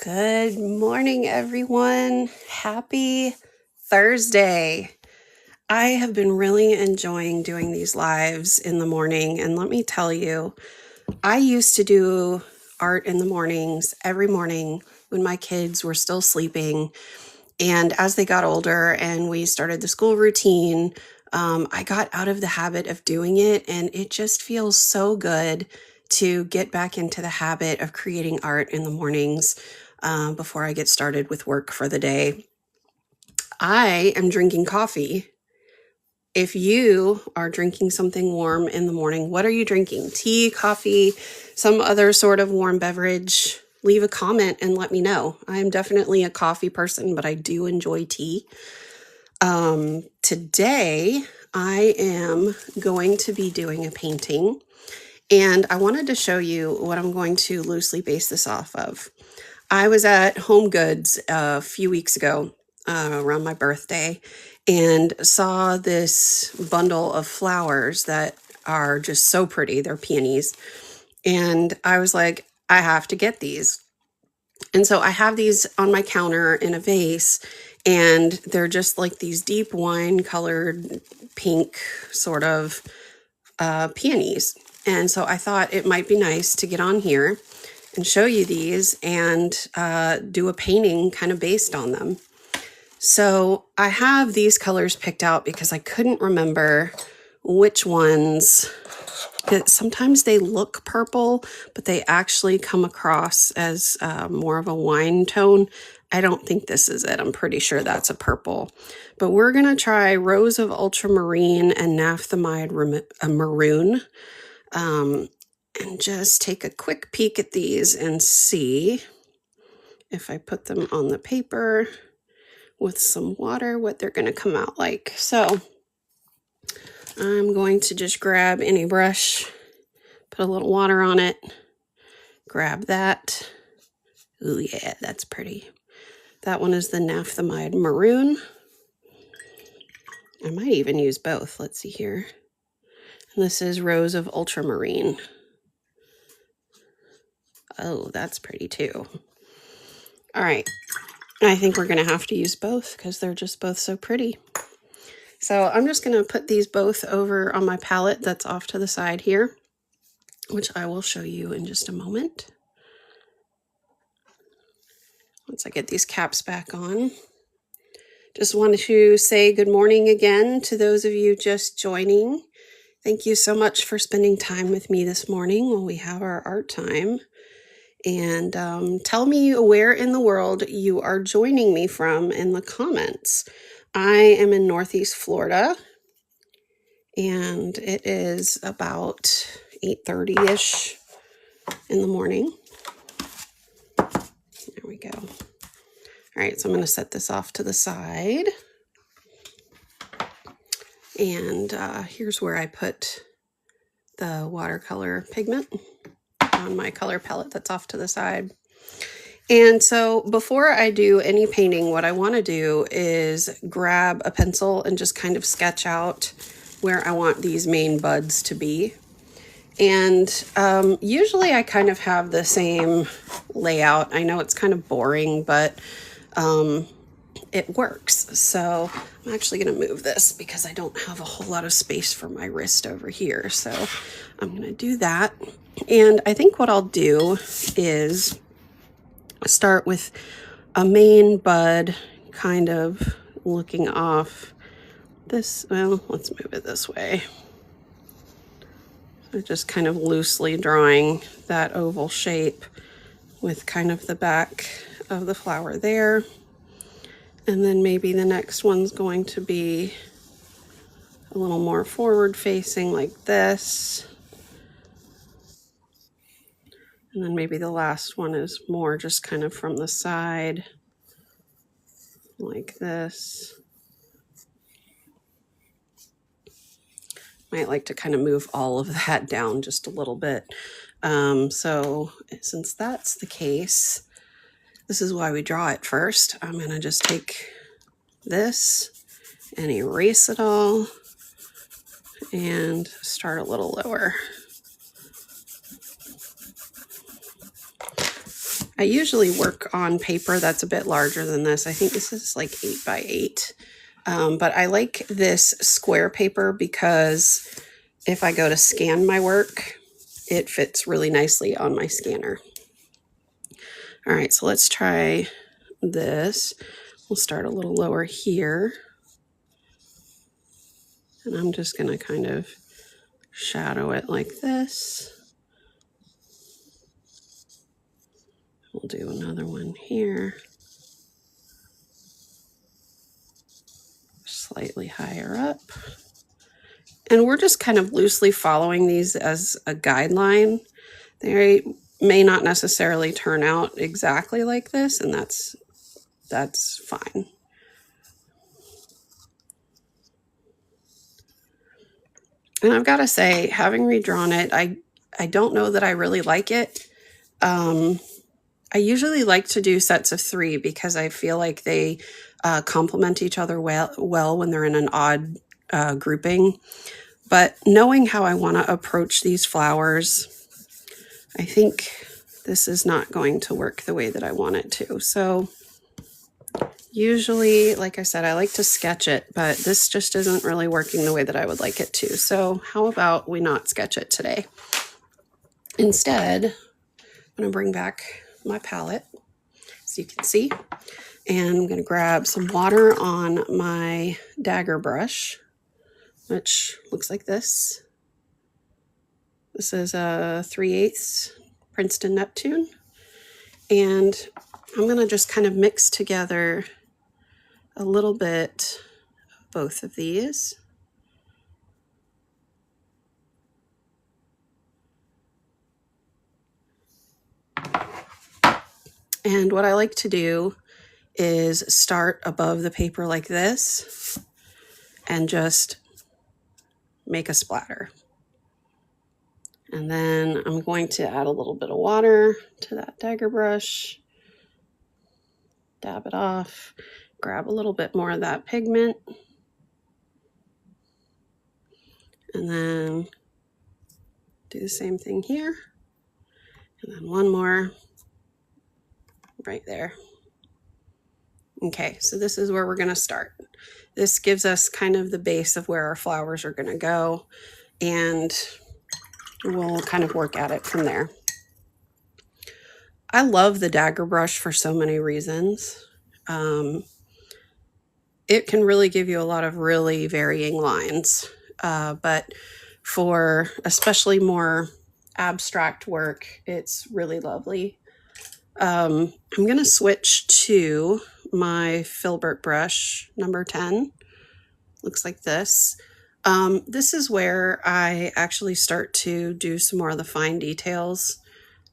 Good morning, everyone. Happy Thursday. I have been really enjoying doing these lives in the morning. And let me tell you, I used to do art in the mornings every morning when my kids were still sleeping. And as they got older and we started the school routine, I got out of the habit of doing it. And it just feels so good to get back into the habit of creating art in the mornings before I get started with work for the day. I am drinking coffee. If you are drinking something warm in the morning, what are you drinking? Tea, coffee, some other sort of warm beverage? Leave a comment and let me know. I'm definitely a coffee person, but I do enjoy tea. Today, I am going to be doing a painting, and I wanted to show you what I'm going to loosely base this off of. I was at Home Goods a few weeks ago around my birthday and saw this bundle of flowers that are just so pretty. They're peonies. And I was like, I have to get these. And so I have these on my counter in a vase, and they're just like these deep wine colored pink sort of peonies. And so I thought it might be nice to get on here and show you these and do a painting kind of based on them. So I have these colors picked out because I couldn't remember which ones. Sometimes they look purple, but they actually come across as more of a wine tone. I don't think this is it. I'm pretty sure that's a purple. But we're going to try Rose of Ultramarine and Naphthalide Maroon. And just take a quick peek at these and see if I put them on the paper with some water, what they're going to come out like. So I'm going to just grab any brush, put a little water on it, grab that. Ooh, yeah, that's pretty. That one is the Naphthalide Maroon. I might even use both. Let's see here. And this is Rose of Ultramarine. Oh, that's pretty too. All right. I think we're going to have to use both because they're just both so pretty. So I'm just going to put these both over on my palette that's off to the side here, which I will show you in just a moment. Once I get these caps back on. Just wanted to say good morning again to those of you just joining. Thank you so much for spending time with me this morning while we have our art time. And tell me where in the world you are joining me from in the comments. I am in Northeast Florida, and it is about 8:30-ish in the morning. There we go. All right, so I'm going to set this off to the side. And here's where I put the watercolor pigment on my color palette that's off to the side. And so before I do any painting, what I want to do is grab a pencil and just kind of sketch out where I want these main buds to be. And usually I kind of have the same layout. I know it's kind of boring, but it works. So I'm actually going to move this because I don't have a whole lot of space for my wrist over here. So I'm going to do that. And I think what I'll do is start with a main bud kind of looking off this. Well, let's move it this way. So just kind of loosely drawing that oval shape with kind of the back of the flower there. And then maybe the next one's going to be a little more forward facing like this. And then maybe the last one is more just kind of from the side like this. Might like to kind of move all of that down just a little bit. So since that's the case, this is why we draw it first. I'm going to just take this and erase it all and start a little lower. I usually work on paper that's a bit larger than this. I think this is like 8 by 8. But I like this square paper because if I go to scan my work, it fits really nicely on my scanner. All right, so let's try this. We'll start a little lower here. And I'm just going to kind of shadow it like this. We'll do another one here. Slightly higher up. And we're just kind of loosely following these as a guideline. They may not necessarily turn out exactly like this, and that's fine. And I've got to say, having redrawn it, I don't know that I really like it. I usually like to do sets of 3 because I feel like they complement each other well when they're in an odd grouping. But knowing how I want to approach these flowers, I think this is not going to work the way that I want it to. So usually, like I said, I like to sketch it, but this just isn't really working the way that I would like it to. So how about we not sketch it today? Instead, I'm going to bring back my palette, as you can see, and I'm going to grab some water on my dagger brush, which looks like this. This is a 3/8 Princeton Neptune, and I'm going to just kind of mix together a little bit of both of these. And what I like to do is start above the paper like this and just make a splatter. And then I'm going to add a little bit of water to that dagger brush, dab it off, grab a little bit more of that pigment, and then do the same thing here, and then one more right there. Okay, so this is where we're going to start. This gives us kind of the base of where our flowers are going to go, and we'll kind of work at it from there. I love the dagger brush for so many reasons. It can really give you a lot of really varying lines, but for especially more abstract work, it's really lovely. I'm going to switch to my filbert brush, number 10. Looks like this. This is where I actually start to do some more of the fine details.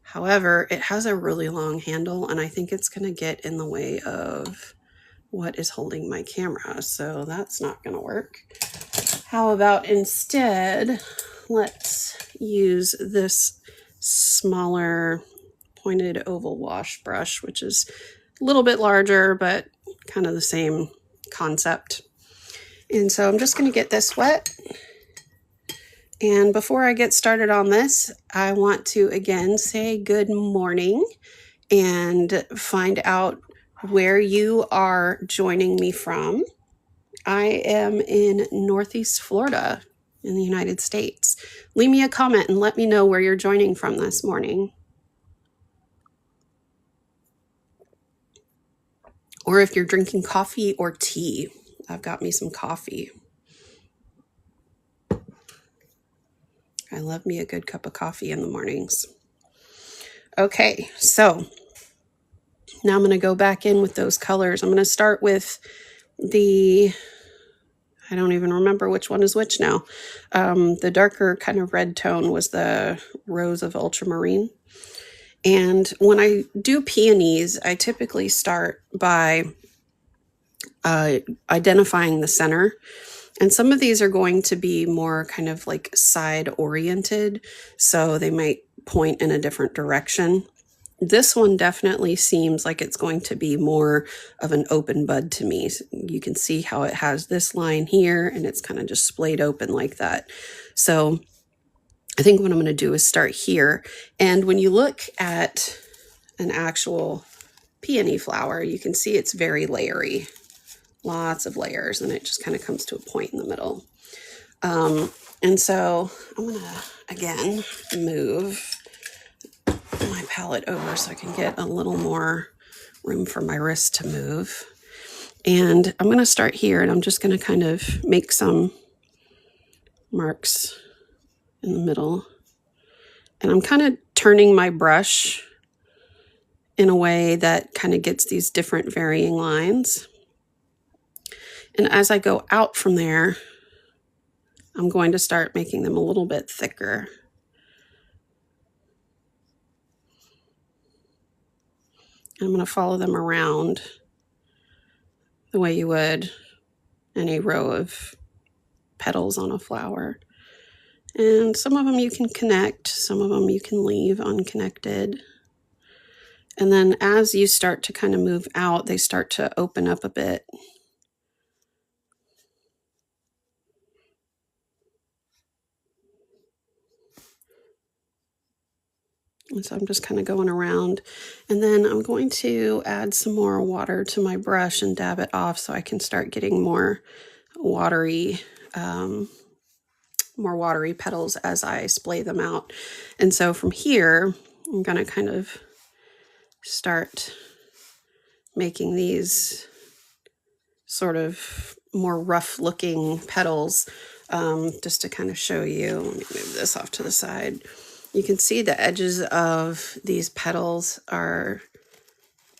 However, it has a really long handle, and I think it's going to get in the way of what is holding my camera, so that's not going to work. How about instead, let's use this smaller pointed oval wash brush, which is a little bit larger, but kind of the same concept. And so I'm just going to get this wet. And before I get started on this, I want to again say good morning and find out where you are joining me from. I am in Northeast Florida in the United States. Leave me a comment and let me know where you're joining from this morning. Or if you're drinking coffee or tea. I've got me some coffee. I love me a good cup of coffee in the mornings. Okay, so now I'm going to go back in with those colors. I'm going to start with the, I don't even remember which one is which now. The darker kind of red tone was the Rose of Ultramarine. And when I do peonies, I typically start by identifying the center. And some of these are going to be more kind of like side oriented, so they might point in a different direction. This one definitely seems like it's going to be more of an open bud to me. You can see how it has this line here, and it's kind of just splayed open like that. So I think what I'm going to do is start here. And when you look at an actual peony flower, you can see it's very layery, lots of layers, and it just kind of comes to a point in the middle. And so I'm gonna, again, move my palette over so I can get a little more room for my wrist to move. And I'm gonna start here, and I'm just gonna kind of make some marks in the middle. And I'm kind of turning my brush in a way that kind of gets these different varying lines. And as I go out from there, I'm going to start making them a little bit thicker. I'm going to follow them around the way you would any row of petals on a flower. And some of them you can connect, some of them you can leave unconnected. And then as you start to kind of move out, they start to open up a bit. And so I'm just kind of going around, and then I'm going to add some more water to my brush and dab it off so I can start getting more watery petals as I splay them out. And so from here, I'm going to kind of start making these sort of more rough looking petals, just to kind of show you. Let me move this off to the side. You can see the edges of these petals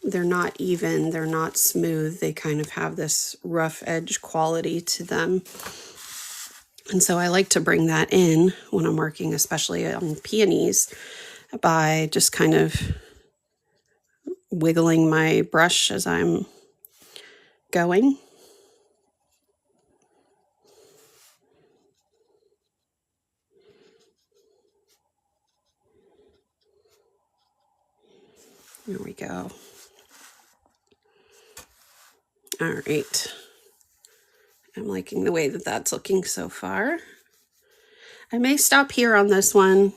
they're not even, they're not smooth. They kind of have this rough edge quality to them. And so I like to bring that in when I'm working, especially on peonies, by just kind of wiggling my brush as I'm going. There we go. All right. I'm liking the way that that's looking so far. I may stop here on this one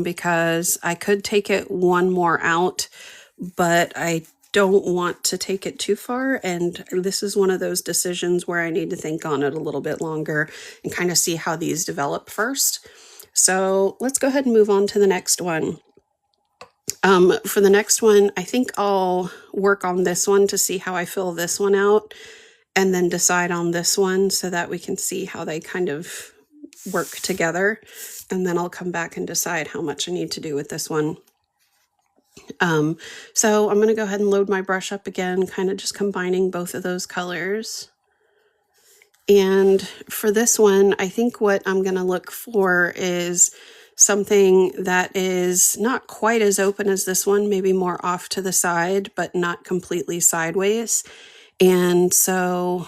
because I could take it one more out, but I don't want to take it too far. And this is one of those decisions where I need to think on it a little bit longer and kind of see how these develop first. So let's go ahead and move on to the next one. For the next one, I think I'll work on this one to see how I fill this one out, and then decide on this one so that we can see how they kind of work together. And then I'll come back and decide how much I need to do with this one. So I'm going to go ahead and load my brush up again, kind of just combining both of those colors. And for this one, I think what I'm going to look for is something that is not quite as open as this one, maybe more off to the side, but not completely sideways. And so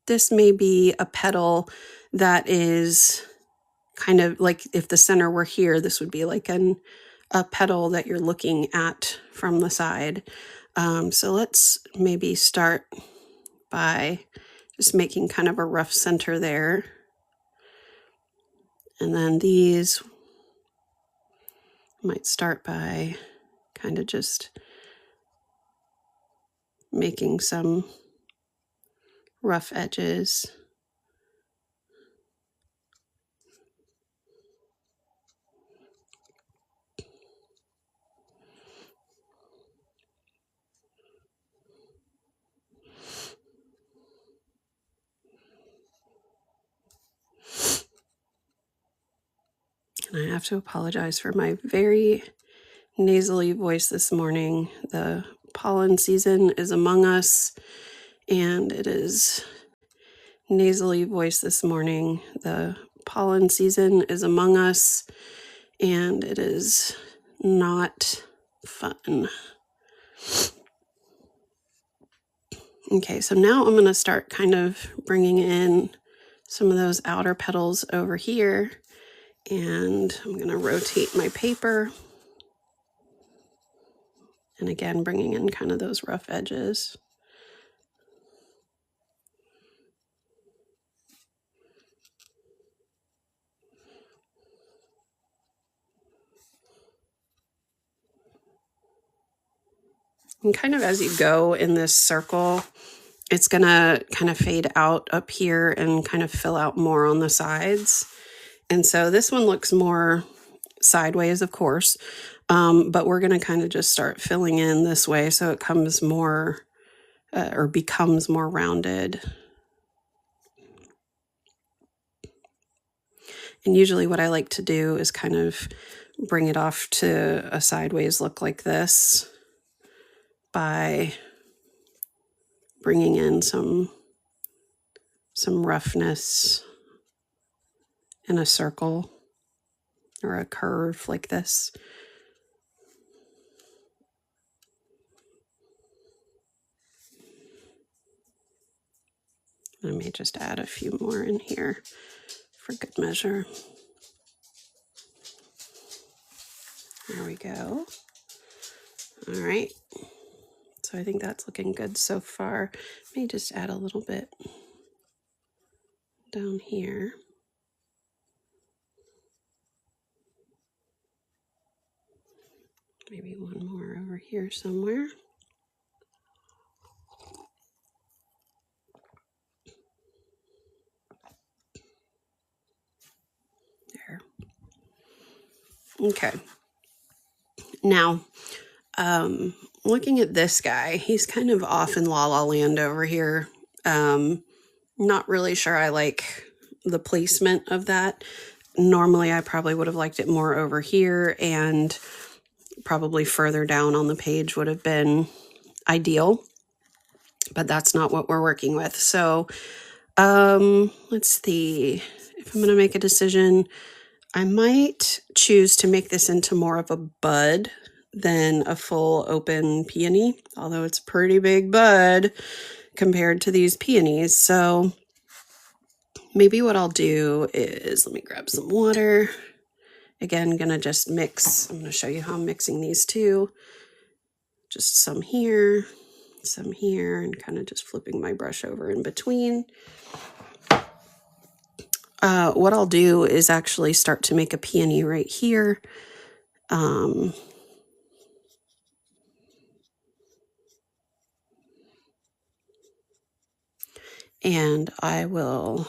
this may be a petal that is kind of like, if the center were here, this would be like a petal that you're looking at from the side. So let's maybe start by just making kind of a rough center there. And then these might start by kind of just making some rough edges. And I have to apologize for my very nasally voice this morning. The pollen season is among us, and it is nasally voice this morning. The pollen season is among us, and it is not fun. Okay, so now I'm going to start kind of bringing in some of those outer petals over here, and I'm going to rotate my paper. And again, bringing in kind of those rough edges. And kind of as you go in this circle, it's gonna kind of fade out up here and kind of fill out more on the sides. And so this one looks more sideways, of course, but we're gonna kind of just start filling in this way so it comes more or becomes more rounded. And usually what I like to do is kind of bring it off to a sideways look like this by bringing in some roughness in a circle or a curve like this. I may just add a few more in here for good measure. There we go. All right. So I think that's looking good so far. May just add a little bit down here. Maybe one more over here somewhere. There. Okay. Now, looking at this guy, he's kind of off in La La Land over here. Not really sure I like the placement of that. Normally, I probably would have liked it more over here, and probably further down on the page would have been ideal, but that's not what we're working with. So, let's see. If I'm going to make a decision, I might choose to make this into more of a bud than a full open peony, although it's a pretty big bud compared to these peonies. So maybe what I'll do is, let me grab some water. Again, gonna just mix. I'm gonna show you how I'm mixing these two. Just some here, and kind of just flipping my brush over in between. What I'll do is actually start to make a peony right here. And I will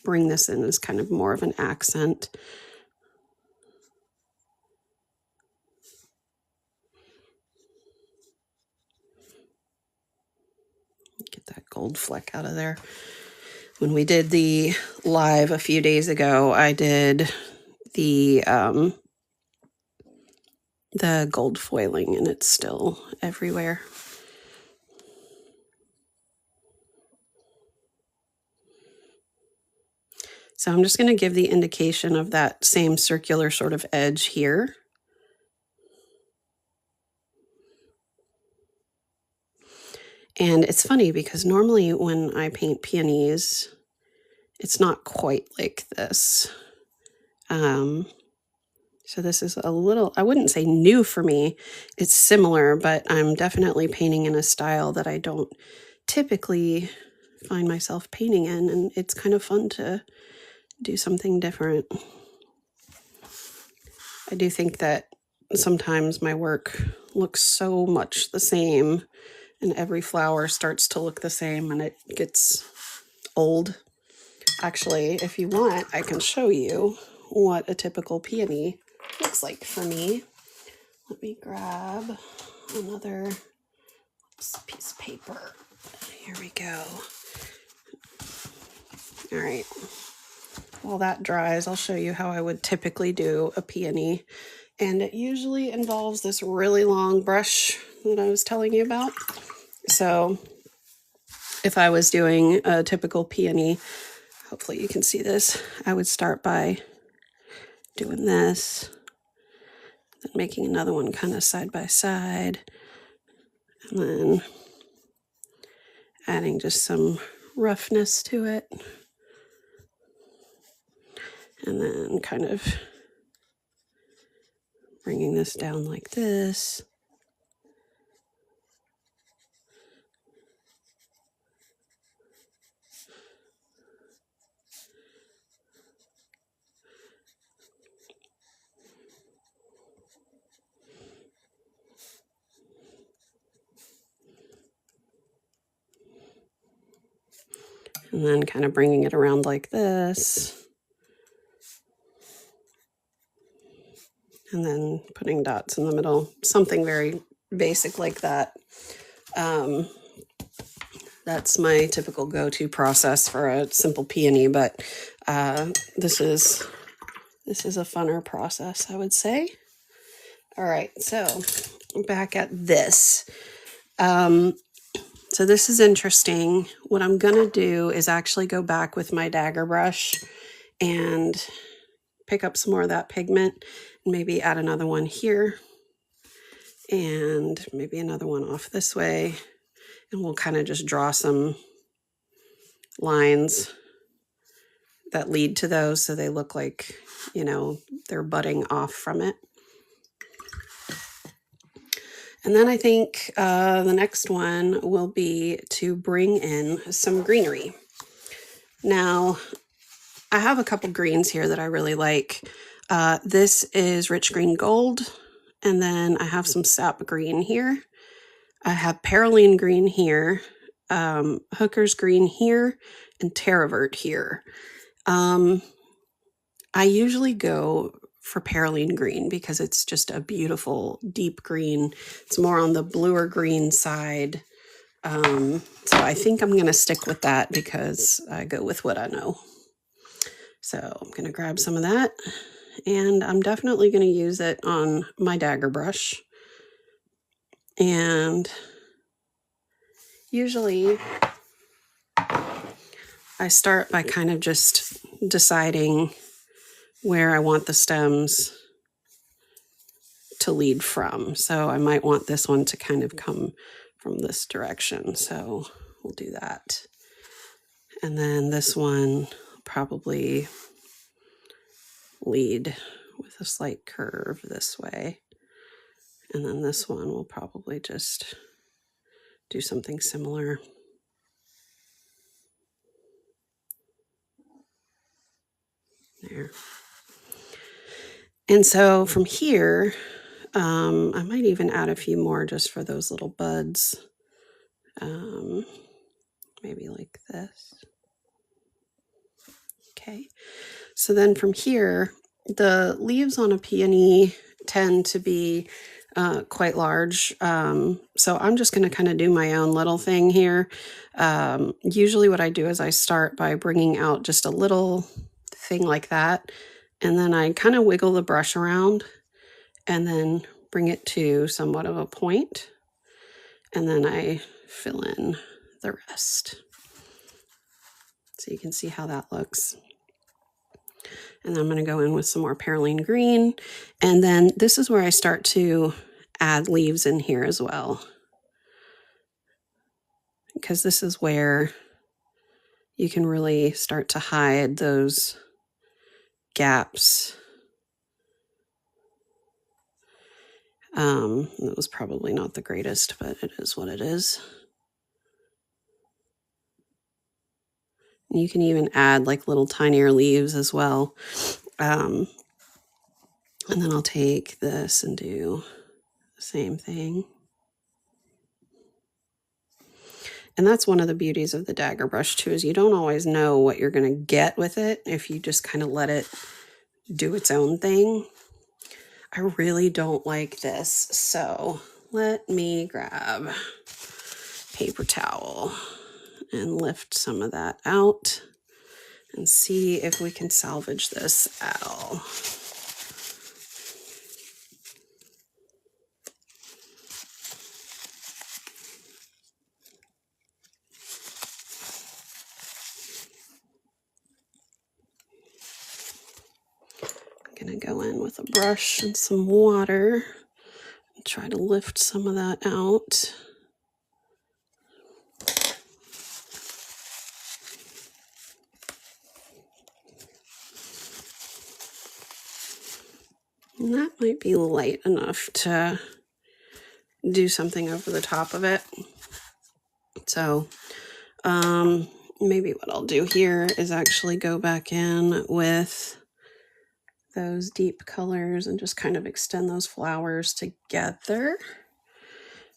bring this in as kind of more of an accent. Get that gold fleck out of there. When we did the live a few days ago, I did the gold foiling, and it's still everywhere. So I'm just going to give the indication of that same circular sort of edge here. And it's funny because normally when I paint peonies, it's not quite like this. So this is a little, I wouldn't say new for me. It's similar, but I'm definitely painting in a style that I don't typically find myself painting in. And it's kind of fun to do something different. I do think that sometimes my work looks so much the same, and every flower starts to look the same, and it gets old. Actually, if you want, I can show you what a typical peony looks like for me. Let me grab another piece of paper. Here we go. All right. While that dries, I'll show you how I would typically do a peony. And it usually involves this really long brush that I was telling you about. So if I was doing a typical peony, hopefully you can see this, I would start by doing this, then making another one kind of side by side, and then adding just some roughness to it, and then kind of bringing this down like this. And then kind of bringing it around like this. And then putting dots in the middle, something very basic like that. That's my typical go-to process for a simple peony, but this is a funner process, I would say. All right, so back at this. So this is interesting. What I'm gonna do is actually go back with my dagger brush and pick up some more of that pigment, and maybe add another one here, and maybe another one off this way, and we'll kind of just draw some lines that lead to those so they look like, you know, they're budding off from it. And then I think the next one will be to bring in some greenery. Now, I have a couple greens here that I really like. This is rich green gold, and then I have some sap green here. I have Paroline green here, Hooker's green here, and Terravert here. I usually go for Paroline green because it's just a beautiful deep green. It's more on the bluer green side. So I think I'm going to stick with that because I go with what I know. So I'm going to grab some of that, and I'm definitely going to use it on my dagger brush. And usually I start by kind of just deciding where I want the stems to lead from. So I might want this one to kind of come from this direction. So we'll do that. And then this one probably lead with a slight curve this way. And then this one will probably just do something similar. There. And so from here, I might even add a few more just for those little buds. Maybe like this. Okay. So then from here, the leaves on a peony tend to be quite large. So I'm just going to kind of do my own little thing here. Usually what I do is I start by bringing out just a little thing like that. And then I kind of wiggle the brush around and then bring it to somewhat of a point. And then I fill in the rest. So you can see how that looks. And then I'm going to go in with some more Paroline green. And then this is where I start to add leaves in here as well, because this is where you can really start to hide those gaps. It was probably not the greatest, but it is what it is. You can even add like little tinier leaves as well. And then I'll take this and do the same thing. And that's one of the beauties of the dagger brush too, is you don't always know what you're going to get with it if you just kind of let it do its own thing. I really don't like this, so let me grab paper towel and lift some of that out and see if we can salvage this at all. I'm gonna go in with a brush and some water and try to lift some of that out. And that might be light enough to do something over the top of it. So maybe what I'll do here is actually go back in with those deep colors and just kind of extend those flowers together.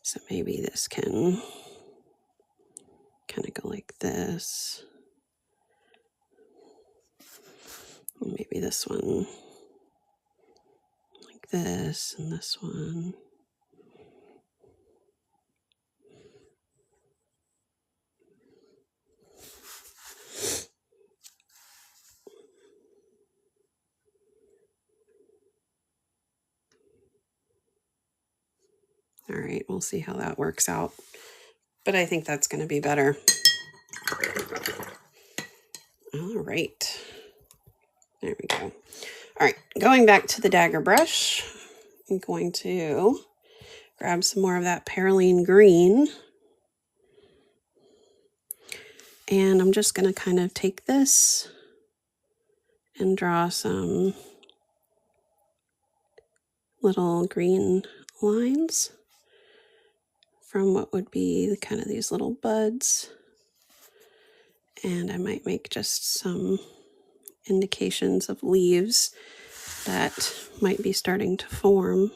So maybe this can kind of go like this. Maybe this one like this, and this one. All right, we'll see how that works out. But I think that's going to be better. All right. There we go. All right, going back to the dagger brush, I'm going to grab some more of that perylene green. And I'm just going to kind of take this and draw some little green lines from what would be kind of these little buds. And I might make just some indications of leaves that might be starting to form.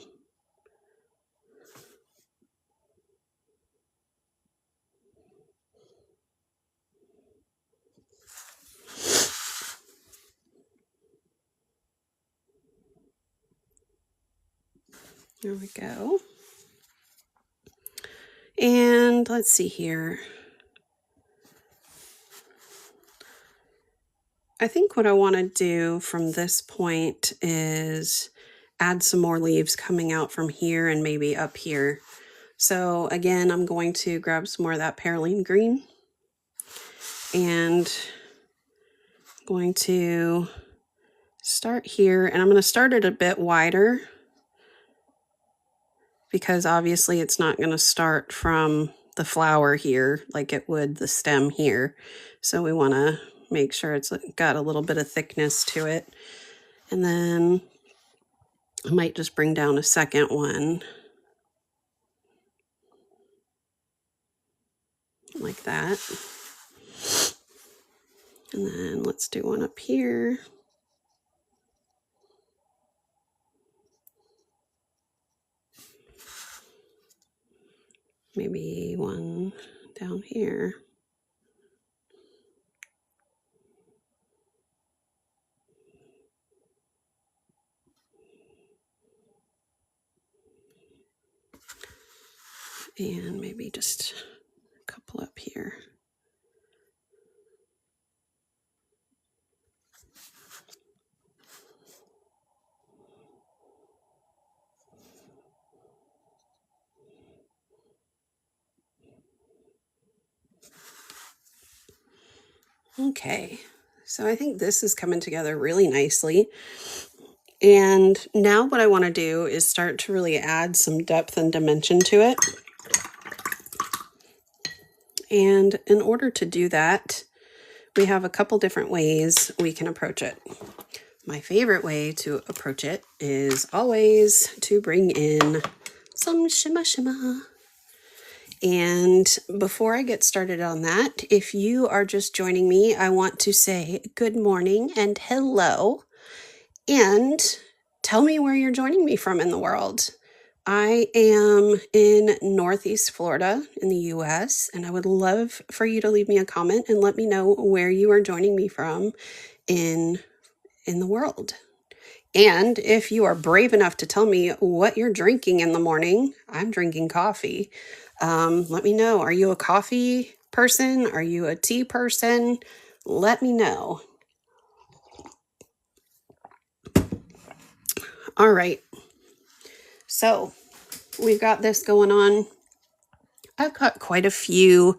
There we go. And let's see here. I think what I want to do from this point is add some more leaves coming out from here and maybe up here. So again, I'm going to grab some more of that perylene green and I'm going to start here, and I'm going to start it a bit wider because obviously it's not going to start from the flower here like it would the stem here. So we want to make sure it's got a little bit of thickness to it. And then I might just bring down a second one like that. And then let's do one up here. Maybe one down here. And maybe just a couple up here. Okay, so I think this is coming together really nicely. And now what I want to do is start to really add some depth and dimension to it. And in order to do that, we have a couple different ways we can approach it. My favorite way to approach it is always to bring in some shimmer shimmer. And before I get started on that, if you are just joining me, I want to say good morning and hello, and tell me where you're joining me from in the world. I am in Northeast Florida in the US, and I would love for you to leave me a comment and let me know where you are joining me from in the world. And if you are brave enough to tell me what you're drinking in the morning, I'm drinking coffee. Let me know. Are you a coffee person? Are you a tea person? Let me know. All right. So we've got this going on. I've got quite a few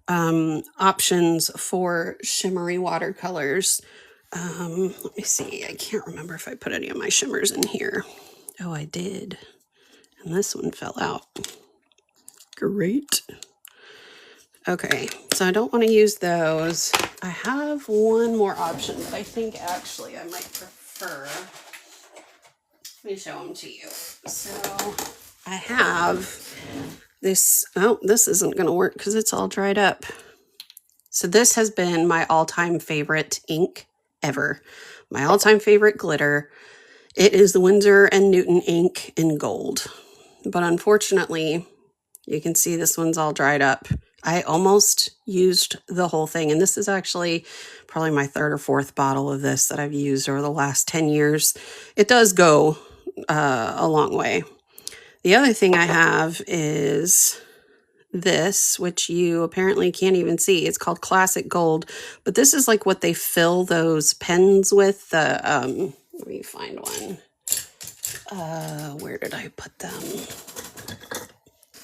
options for shimmery watercolors. Let me see. I can't remember if I put any of my shimmers in here. Oh, I did. And this one fell out. Great. Okay, so I don't want to use those. I have one more option, but I think actually I might prefer. Let me show them to you. So I have this. Oh, this isn't going to work because it's all dried up. So this has been my all-time favorite ink ever. My all-time favorite glitter. It is the Winsor & Newton ink in gold. But unfortunately, you can see this one's all dried up I almost used the whole thing, and this is actually probably my third or fourth bottle of this that I've used over the last 10 years. It does go a long way. The other thing I have is this, which you apparently can't even see. It's called Classic Gold, but this is like what they fill those pens with. Let me find one. Where did I put them?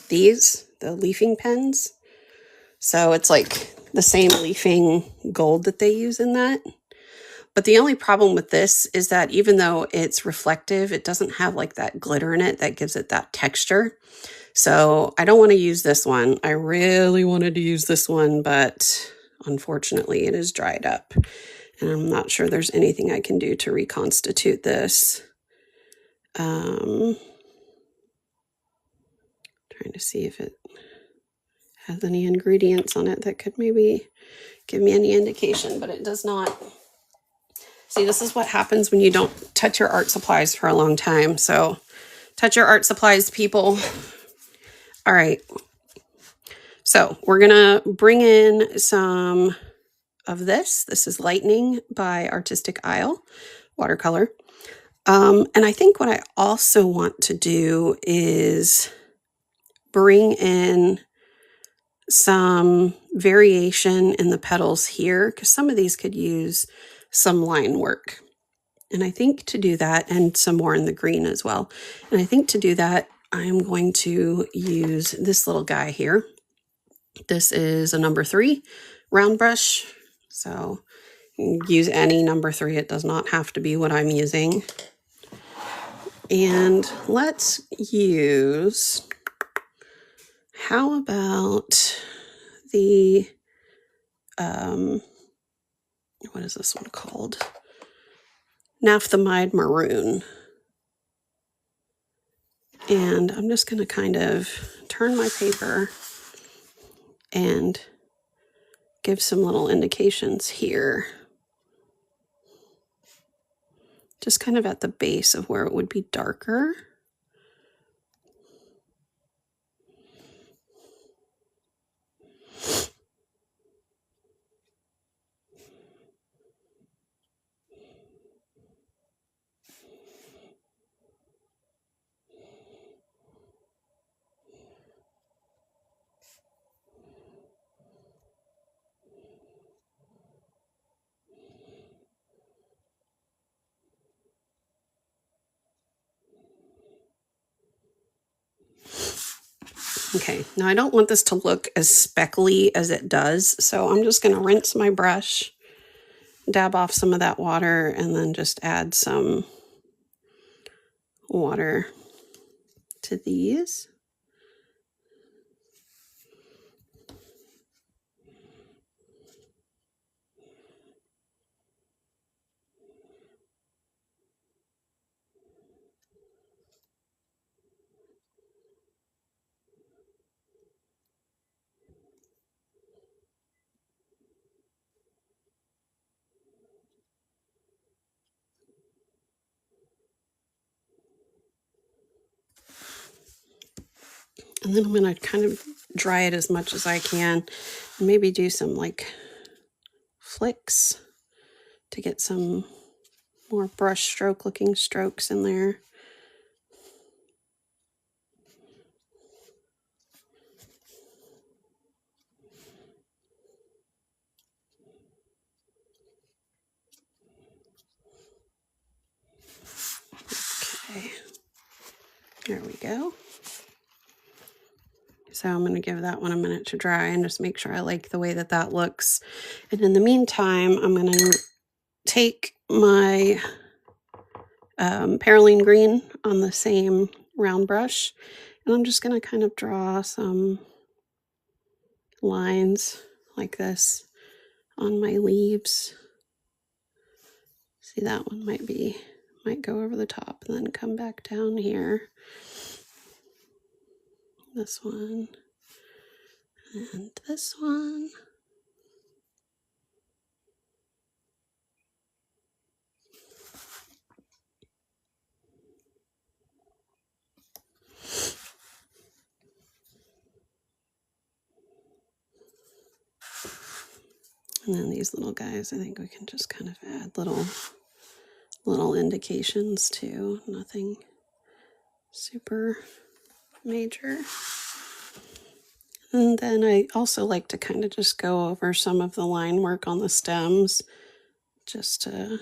These, the leafing pens. So it's like the same leafing gold that they use in that. But the only problem with this is that even though it's reflective, it doesn't have like that glitter in it that gives it that texture. So I don't want to use this one. I really wanted to use this one, but unfortunately it is dried up. And I'm not sure there's anything I can do to reconstitute this. Trying to see if it has any ingredients on it that could maybe give me any indication, but it does not. See, this is what happens when you don't touch your art supplies for a long time. So touch your art supplies, people. All right. So we're going to bring in some of this. This is Lightning by Artistic Isle watercolor. And I think what I also want to do is bring in some variation in the petals here, because some of these could use some line work. And I think to do that, and some more in the green as well. And I think to do that, I'm going to use this little guy here. This is a number 3 round brush. So you can use any number 3. It does not have to be what I'm using. And let's use, how about the, what is this one called? Naphthalide Maroon. And I'm just going to kind of turn my paper and give some little indications here. Just kind of at the base of where it would be darker. Okay, now I don't want this to look as speckly as it does, so I'm just going to rinse my brush, dab off some of that water, and then just add some water to these. And then I'm going to kind of dry it as much as I can. Maybe do some like flicks to get some more brush stroke looking strokes in there. Okay, there we go. So I'm going to give that one a minute to dry and just make sure I like the way that that looks. And in the meantime, I'm going to take my Paroline green on the same round brush, and I'm just going to kind of draw some lines like this on my leaves. See, that one might go over the top and then come back down here. This one and this one. And then these little guys, I think we can just kind of add little indications too. Nothing super major. And then I also like to kind of just go over some of the line work on the stems just to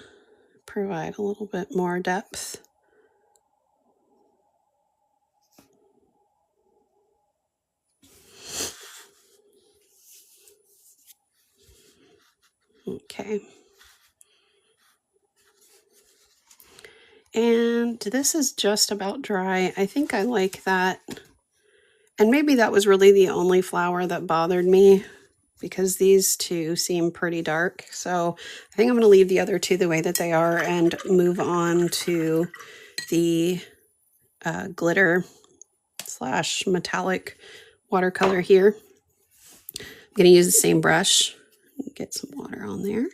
provide a little bit more depth. Okay. And this is just about dry. I think I like that. And maybe that was really the only flower that bothered me, because these two seem pretty dark. So I think I'm going to leave the other two the way that they are and move on to the glitter / metallic watercolor here. I'm going to use the same brush, get some water on there.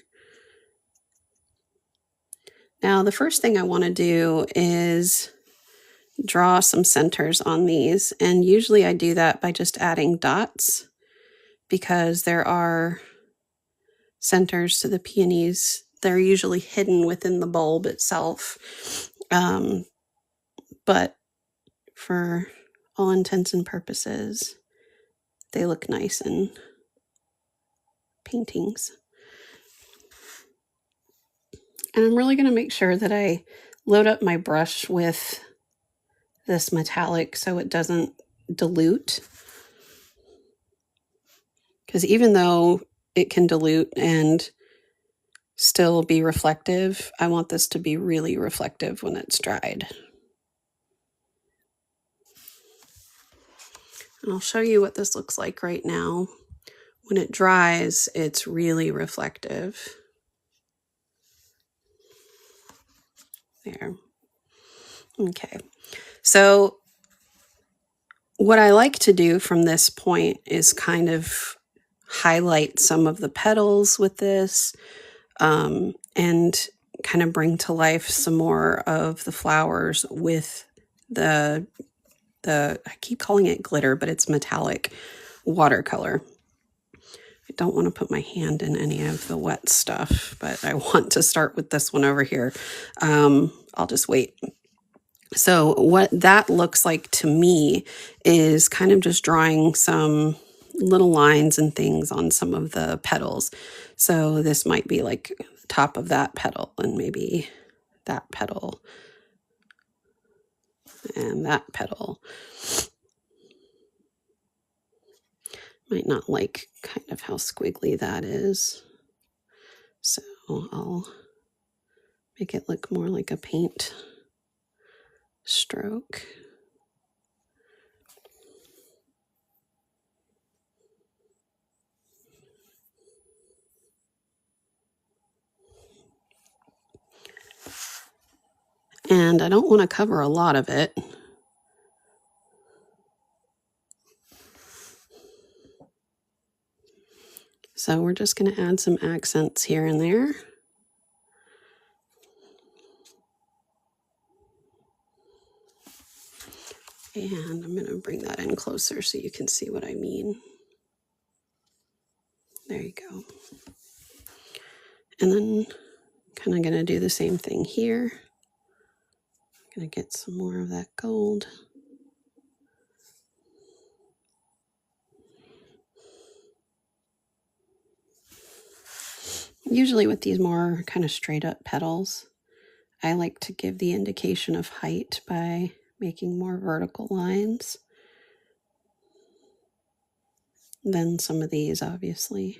Now the first thing I want to do is draw some centers on these, and usually I do that by just adding dots, because there are centers to the peonies. They're usually hidden within the bulb itself, but for all intents and purposes, they look nice in paintings. And I'm really going to make sure that I load up my brush with this metallic so it doesn't dilute, because even though it can dilute and still be reflective, I want this to be really reflective when it's dried. And I'll show you what this looks like right now. When it dries, it's really reflective. There. Okay. So what I like to do from this point is kind of highlight some of the petals with this, and kind of bring to life some more of the flowers with the I keep calling it glitter, but it's metallic watercolor. I don't want to put my hand in any of the wet stuff, but I want to start with this one over here. I'll just wait. So what that looks like to me is kind of just drawing some little lines and things on some of the petals. So this might be like the top of that petal, and maybe that petal and that petal. Might not like kind of how squiggly that is. So I'll make it look more like a paint stroke. And I don't want to cover a lot of it. So we're just going to add some accents here and there. And I'm going to bring that in closer so you can see what I mean. There you go. And then kind of going to do the same thing here. I'm going to get some more of that gold. Usually with these more kind of straight up petals, I like to give the indication of height by making more vertical lines than some of these, obviously.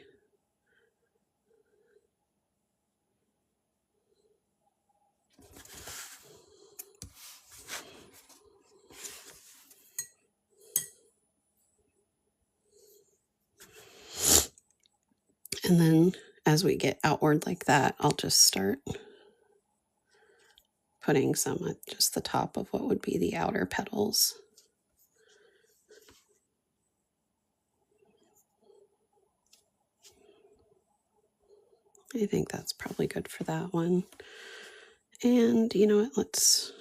And then as we get outward like that, I'll just start putting some at just the top of what would be the outer petals. I think that's probably good for that one. And you know what, let's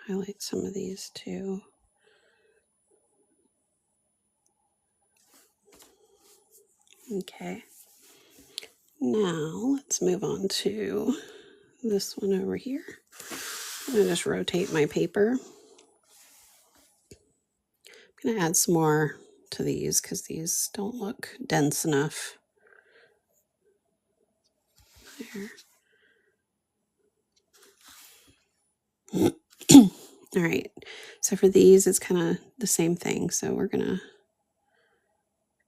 highlight some of these too. Okay. Now let's move on to this one over here. I'm going to just rotate my paper. I'm going to add some more to these because these don't look dense enough. There. All right, so for these, it's kind of the same thing. So we're going to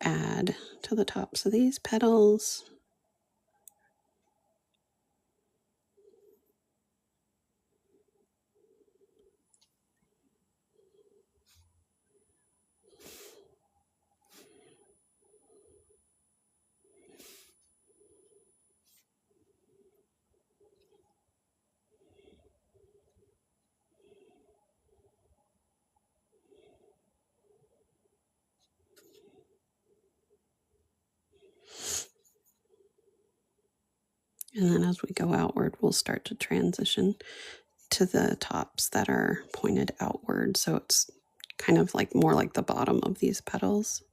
add to the tops of these petals. And then as we go outward, we'll start to transition to the tops that are pointed outward. So it's kind of like more like the bottom of these petals.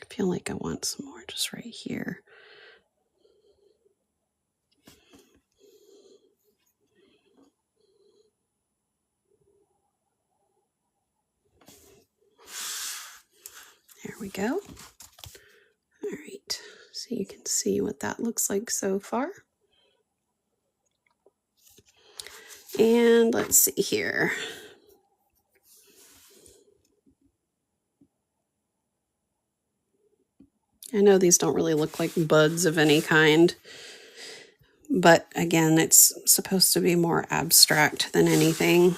I feel like I want some more just right here. There we go. All right, so you can see what that looks like so far. And let's see here. I know these don't really look like buds of any kind, but again, it's supposed to be more abstract than anything.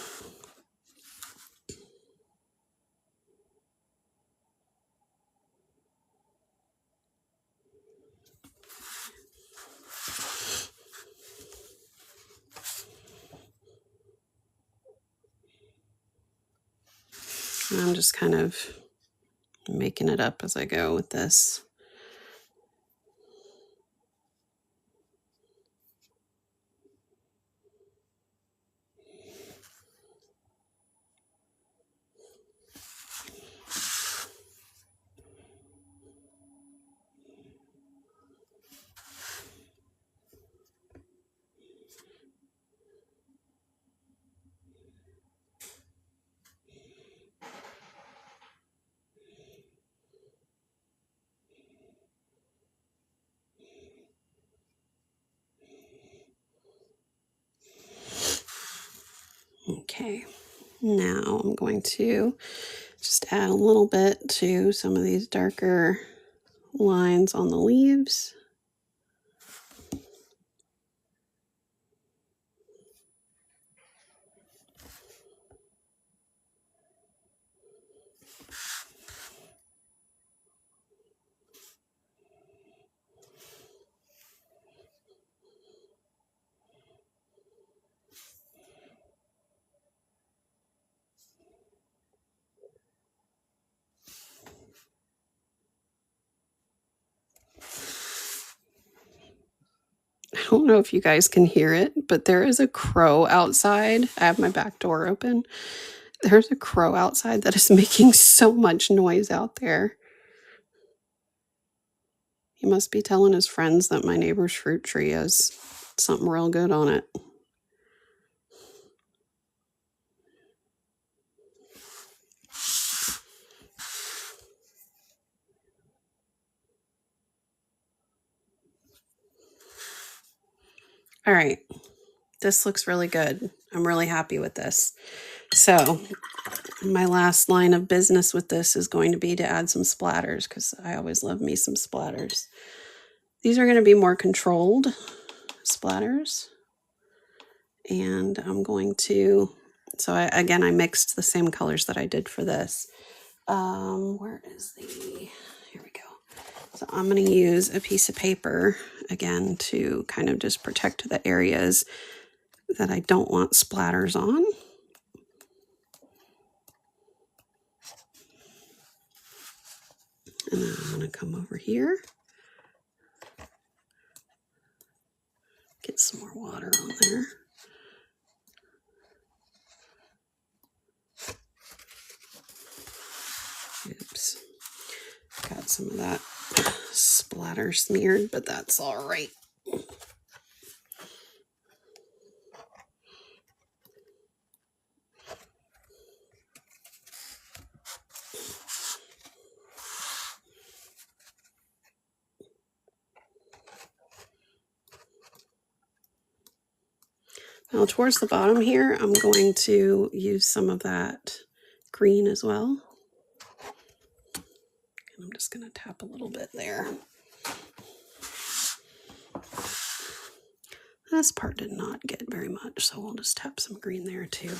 And I'm just kind of making it up as I go with this. Okay, now I'm going to just add a little bit to some of these darker lines on the leaves. I don't know if you guys can hear it, but there is a crow outside. I have my back door open. There's a crow outside that is making so much noise out there. He must be telling his friends that my neighbor's fruit tree has something real good on it. All right, this looks really good. I'm really happy with this. So my last line of business with this is going to be to add some splatters because I always love me some splatters. These are going to be more controlled splatters. And I'm going to, so again, I mixed the same colors that I did for this. Where is the, here we go. So I'm going to use a piece of paper again to kind of just protect the areas that I don't want splatters on. And then I'm going to come over here, get some more water on there. some of that splatter smeared, but that's all right. Now towards the bottom here, I'm going to use some of that green as well. And I'm just going to tap a little bit there. This part did not get very much, so we'll just tap some green there too.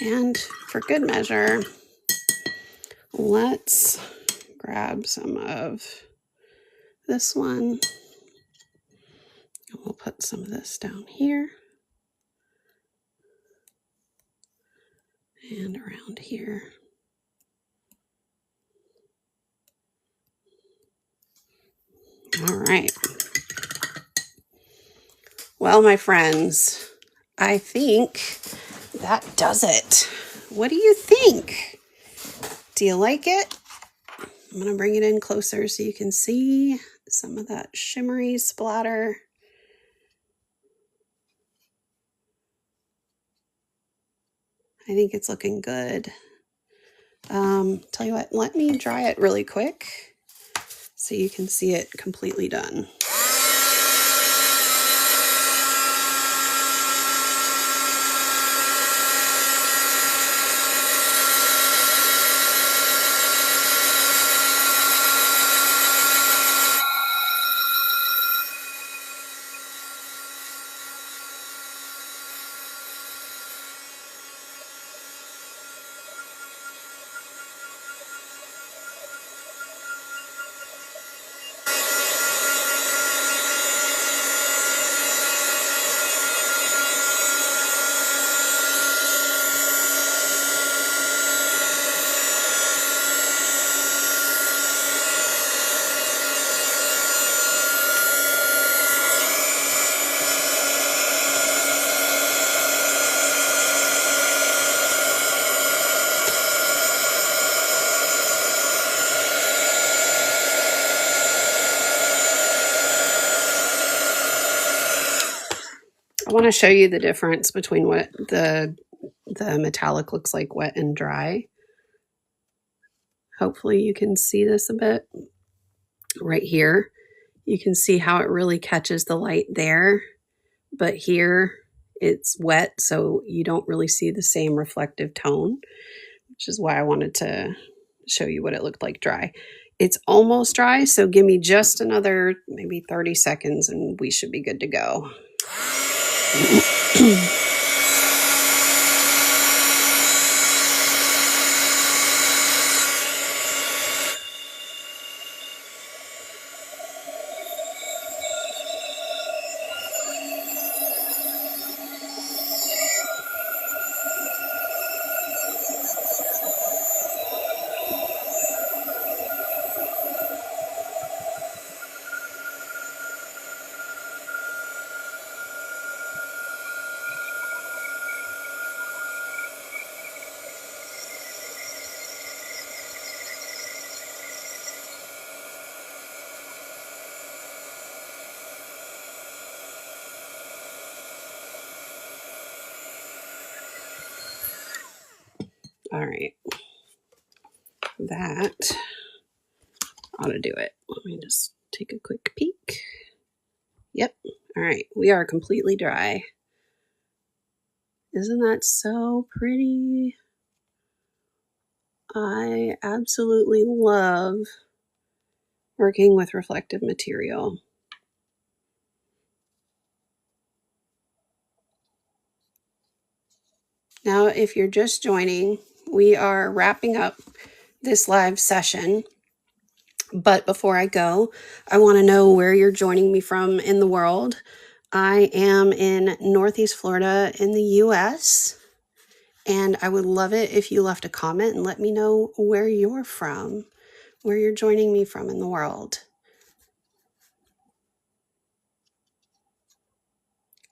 And for good measure, let's grab some of this one. And we'll put some of this down here. And around here. All right. Well, my friends, I think that does it. What do you think? Do you like it? I'm going to bring it in closer so you can see some of that shimmery splatter. I think it's looking good. Tell you what, let me dry it really quick so you can see it completely done. I want to show you the difference between what the metallic looks like wet and dry. Hopefully you can see this a bit. Right here, you can see how it really catches the light there, but here it's wet, so you don't really see the same reflective tone, which is why I wanted to show you what it looked like dry. It's almost dry, so give me just another maybe 30 seconds and we should be good to go. All right, that ought to do it. Let me just take a quick peek. Yep. All right, we are completely dry. Isn't that so pretty? I absolutely love working with reflective material. Now, if you're just joining, we are wrapping up this live session. But before I go, I want to know where you're joining me from in the world. I am in Northeast Florida in the US, and I would love it if you left a comment and let me know where you're from, where you're joining me from in the world.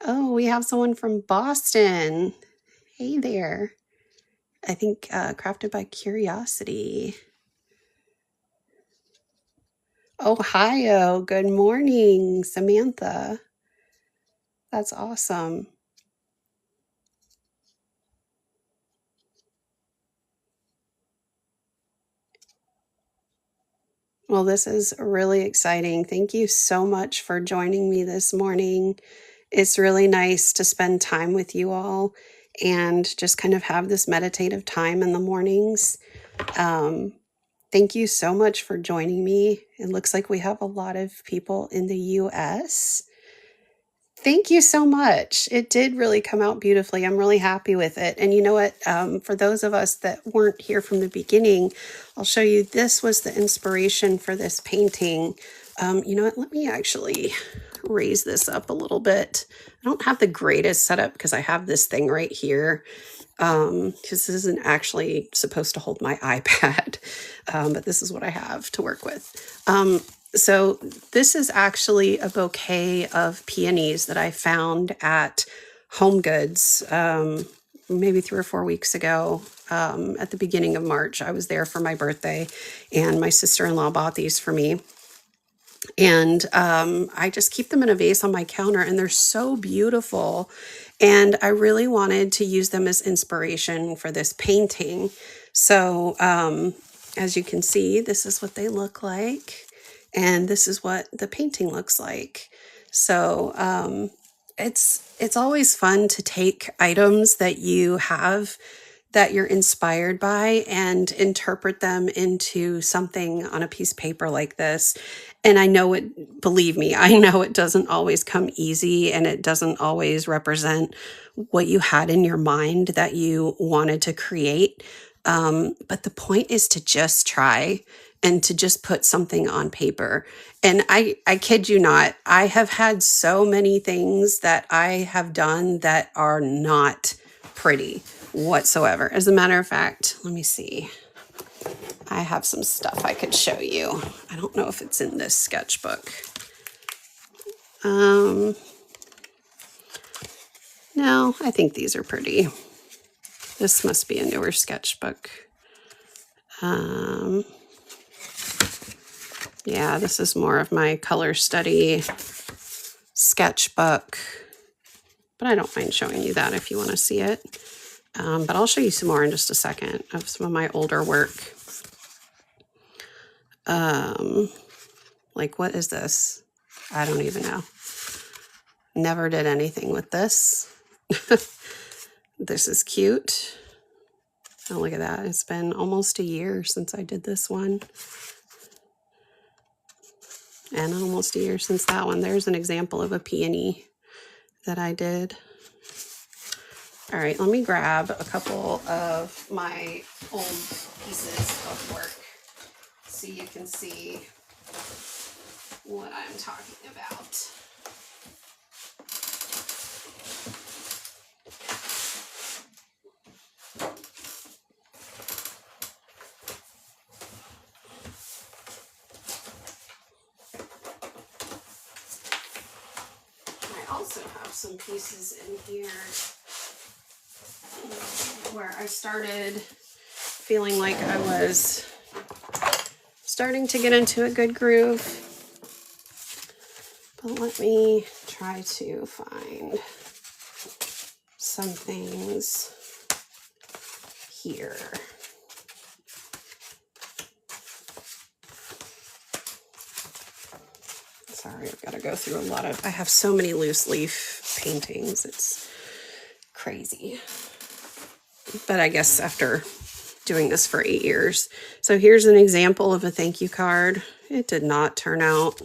Oh, we have someone from Boston. Hey there. I think Crafted by Curiosity. Ohio. Good morning, Samantha. That's awesome. Well, this is really exciting. Thank you so much for joining me this morning. It's really nice to spend time with you all and just kind of have this meditative time in the mornings. Thank you so much for joining me. It looks like we have a lot of people in the US. Thank you so much. It did really come out beautifully. I'm really happy with it. And you know what? For those of us that weren't here from the beginning, I'll show you this was the inspiration for this painting. You know what? Let me actually raise this up a little bit. I don't have the greatest setup because I have this thing right here. Because this isn't actually supposed to hold my iPad, but this is what I have to work with. So this is actually a bouquet of peonies that I found at Home Goods maybe 3 or 4 weeks ago. At the beginning of March, I was there for my birthday, and my sister-in-law bought these for me. And I just keep them in a vase on my counter, and they're so beautiful. And I really wanted to use them as inspiration for this painting. So as you can see, this is what they look like. And this is what the painting looks like. So it's always fun to take items that you have that you're inspired by and interpret them into something on a piece of paper like this. And I know it, believe me, I know it doesn't always come easy, and it doesn't always represent what you had in your mind that you wanted to create. But the point is to just try and to just put something on paper. And I kid you not, I have had so many things that I have done that are not pretty whatsoever. As a matter of fact, let me see. I have some stuff I could show you. I don't know if it's in this sketchbook. No, I think these are pretty. This must be a newer sketchbook. Yeah, this is more of my color study sketchbook, but I don't mind showing you that if you want to see it. But I'll show you some more in just a second of some of my older work. Like, what is this? I don't even know. Never did anything with this. This is cute. Oh, look at that. It's been almost a year since I did this one. And almost a year since that one. There's an example of a peony that I did. All right, let me grab a couple of my old pieces of work so you can see what I'm talking about. I also have some pieces in here where I started feeling like I was starting to get into a good groove. But let me try to find some things here. Sorry, I've got to go through a lot of, I have so many loose leaf paintings. It's crazy. But I guess after doing this for 8 years. So here's an example of a thank you card. It did not turn out.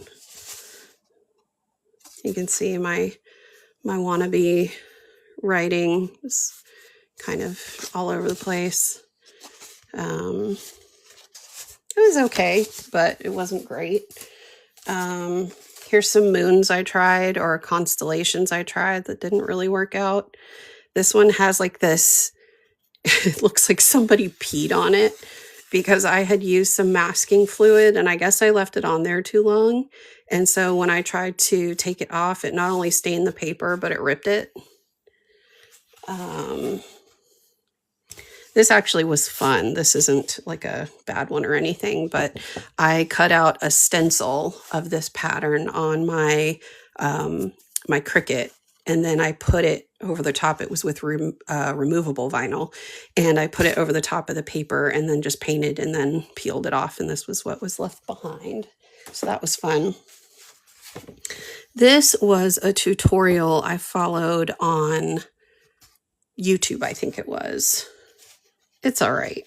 You can see my wannabe writing is kind of all over the place. It was okay, but it wasn't great. Here's some moons I tried, or constellations I tried that didn't really work out. This one has like this, it looks like somebody peed on it because I had used some masking fluid, and I guess I left it on there too long, And so when I tried to take it off, it not only stained the paper, but it ripped it. This actually was fun. This isn't like a bad one or anything, but I cut out a stencil of this pattern on my my Cricut, and then I put it over the top. It was with removable vinyl, and I put it over the top of the paper and then just painted and then peeled it off, and this was what was left behind. So that was fun. This was a tutorial I followed on YouTube, I think it was. It's all right.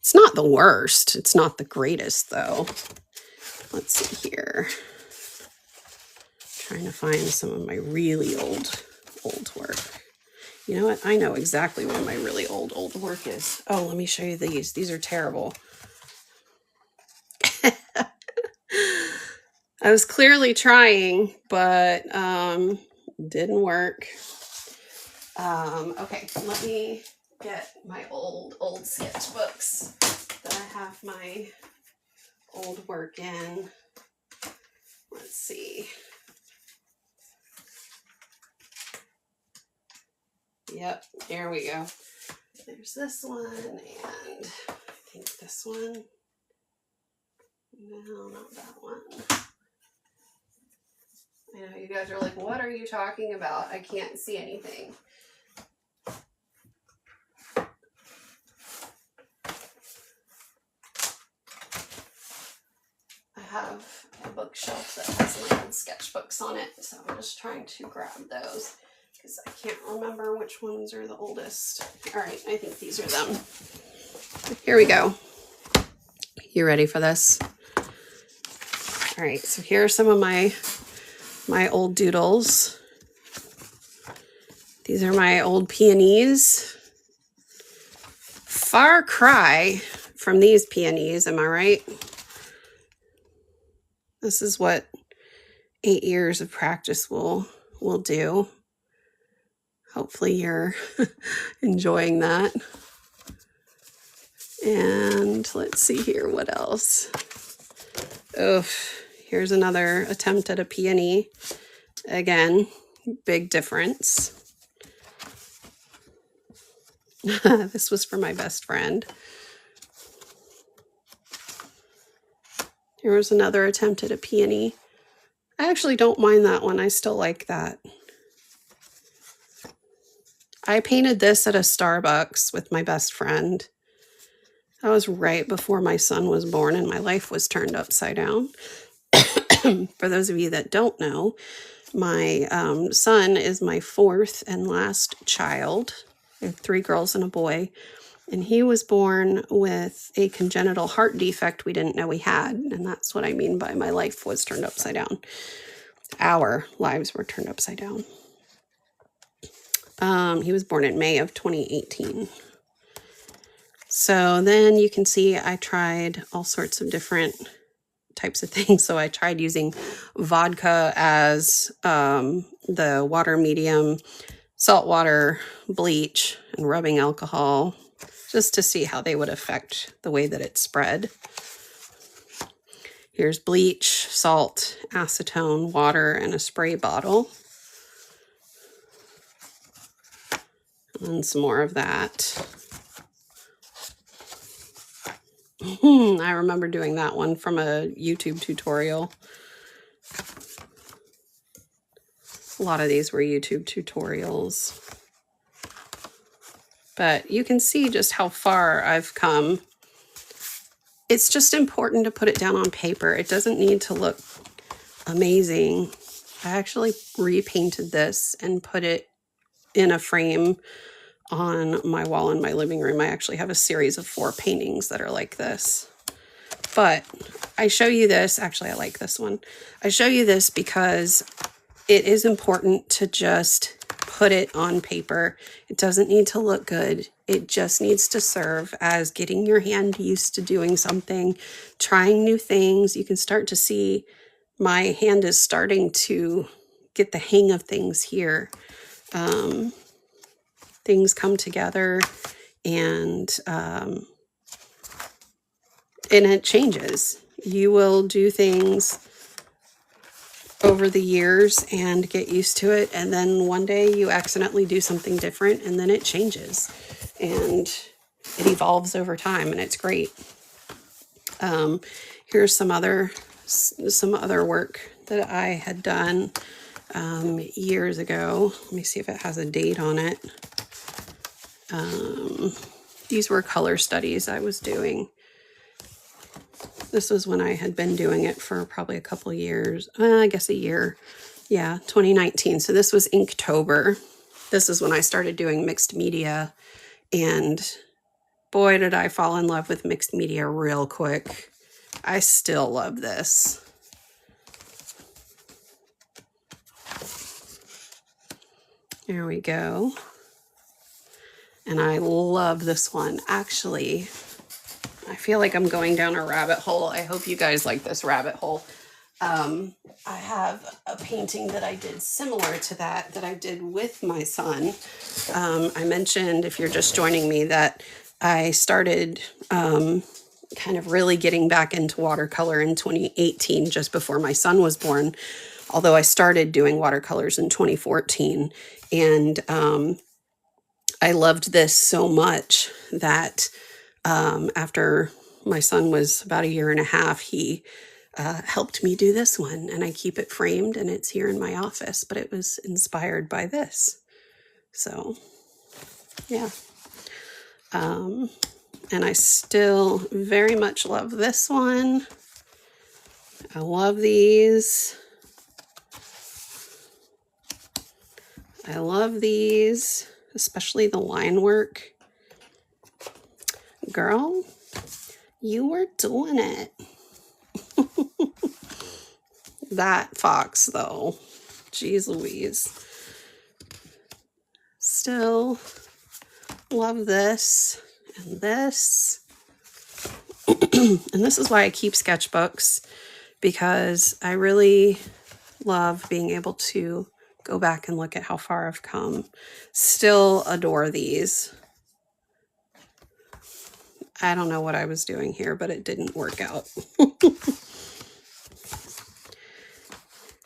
It's not the worst. It's not the greatest, though. Let's see here. Trying to find some of my really old work. You know what? I know exactly what my really old work is. Oh, let me show you these. These are terrible. I was clearly trying, but didn't work. Okay, let me get my old sketchbooks that I have my old work in. Let's see. Yep, here we go. There's this one, and I think this one. No, not that one. I know you guys are like, what are you talking about? I can't see anything. I have a bookshelf that has my old sketchbooks on it, so I'm just trying to grab those because I can't remember which ones are the oldest. All right, I think these are them. Here we go. You ready for this? All right, so here are some of my old doodles. These are my old peonies. Far cry from these peonies, am I right? This is what 8 years of practice will do. Hopefully you're enjoying that. And let's see here, what else? Oh, here's another attempt at a peony. Again, big difference. This was for my best friend. Here was another attempt at a peony. I actually don't mind that one. I still like that. I painted this at a Starbucks with my best friend. That was right before my son was born and my life was turned upside down. For those of you that don't know, my son is my fourth and last child. I have 3 girls and a boy. And he was born with a congenital heart defect we didn't know he had. And that's what I mean by my life was turned upside down. Our lives were turned upside down. He was born in May of 2018. So then you can see I tried all sorts of different types of things. So I tried using vodka as the water medium, salt water, bleach, and rubbing alcohol, just to see how they would affect the way that it spread. Here's bleach, salt, acetone, water, and a spray bottle. And some more of that. I remember doing that one from a YouTube tutorial. A lot of these were YouTube tutorials. But you can see just how far I've come. It's just important to put it down on paper. It doesn't need to look amazing. I actually repainted this and put it in a frame on my wall in my living room. I actually have a series of 4 paintings that are like this. But I show you this. Actually, I like this one. I show you this because it is important to just put it on paper. It doesn't need to look good. It just needs to serve as getting your hand used to doing something, trying new things. You can start to see my hand is starting to get the hang of things here. Things come together and it changes. You will do things over the years and get used to it. And then one day you accidentally do something different and then it changes and it evolves over time, and it's great. Here's some other work that I had done years ago. Let me see if it has a date on it. These were color studies I was doing. This was when I had been doing it for probably a couple years, I guess a year. Yeah, 2019. So this was Inktober. This is when I started doing mixed media, and boy, did I fall in love with mixed media real quick. I still love this. There we go. And I love this one. Actually, I feel like I'm going down a rabbit hole. I hope you guys like this rabbit hole. I have a painting that I did similar to that I did with my son. I mentioned, if you're just joining me, that I started kind of really getting back into watercolor in 2018, just before my son was born. Although I started doing watercolors in 2014. And I loved this so much that after my son was about 1.5 years, he helped me do this one, and I keep it framed and it's here in my office, but it was inspired by this. So yeah. And I still very much love this one. I love these. I love these, especially the line work. Girl, you were doing it. That fox, though, geez Louise. Still love this and this. And this is why I keep sketchbooks, because I really love being able to go back and look at how far I've come. Still adore these. I don't know what I was doing here, but it didn't work out.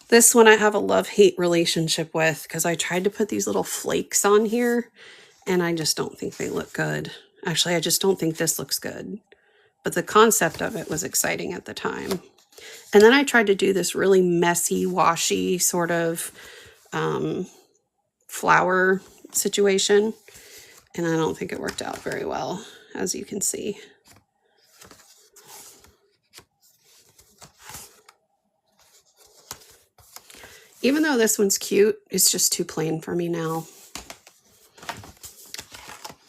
This one I have a love-hate relationship with, because I tried to put these little flakes on here and I just don't think they look good. Actually, I just don't think this looks good. But the concept of it was exciting at the time. And then I tried to do this really messy, washy sort of flower situation, and I don't think it worked out very well, as you can see. Even though this one's cute, it's just too plain for me now.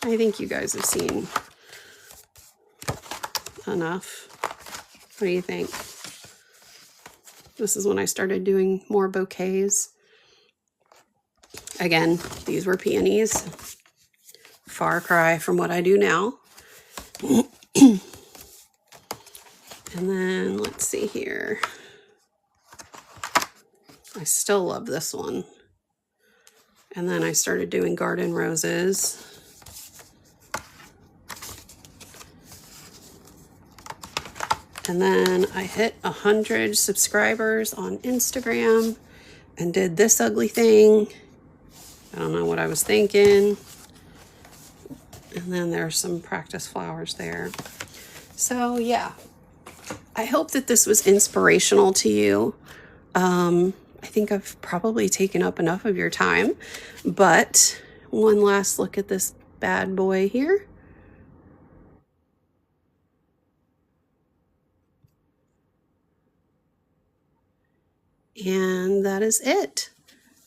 I think you guys have seen enough. What do you think? This is when I started doing more bouquets. Again, these were peonies. Far cry from what I do now. And then let's see here. I still love this one. And then I started doing garden roses. And then I hit 100 subscribers on Instagram and did this ugly thing. I don't know what I was thinking. And then there's some practice flowers there. So yeah, I hope that this was inspirational to you. I think I've probably taken up enough of your time, but one last look at this bad boy here. And that is it.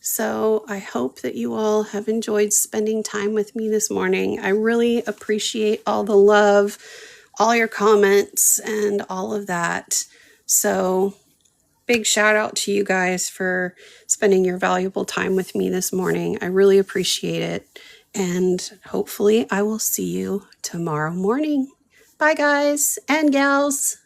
So I hope that you all have enjoyed spending time with me this morning. I really appreciate all the love, all your comments, and all of that. So big shout out to you guys for spending your valuable time with me this morning. I really appreciate it. And hopefully I will see you tomorrow morning. Bye guys and gals.